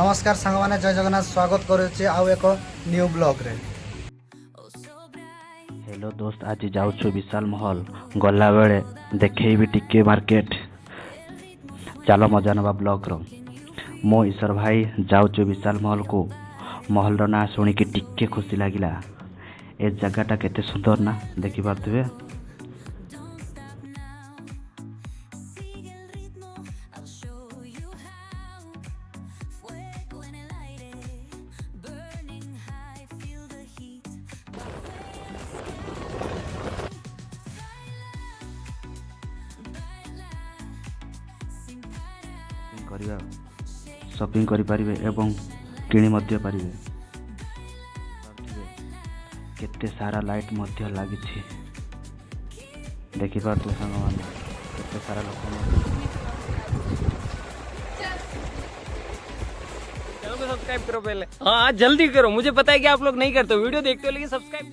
नमस्कार सांग मैंने जय जगन्नाथ स्वागत करुच्ची आउ एक न्यू ब्लॉग रे। हेलो दोस्त, आज जाऊँ विशाल महल गला बेले देखी टिके मार्केट। चलो मजा नवा ब्लॉग रो। मो ईश्वर भाई जाऊँ विशाल महल को। महल रो ना शुणिकी टिके खुशी लगिला। ए जगहटा केते सुंदर ना देखि पारथिबे। शॉपिंग करि परिबे एवं किणी मध्य परिबे। केते सारा लाइट मध्य लागिछि देखि पारतु संग माने केते सारा लोक। चैनल को सब्सक्राइब करो पहले। हाँ जल्दी करो, मुझे पता है कि आप लोग नहीं करते, वीडियो देखते हो लेकिन सब्सक्राइब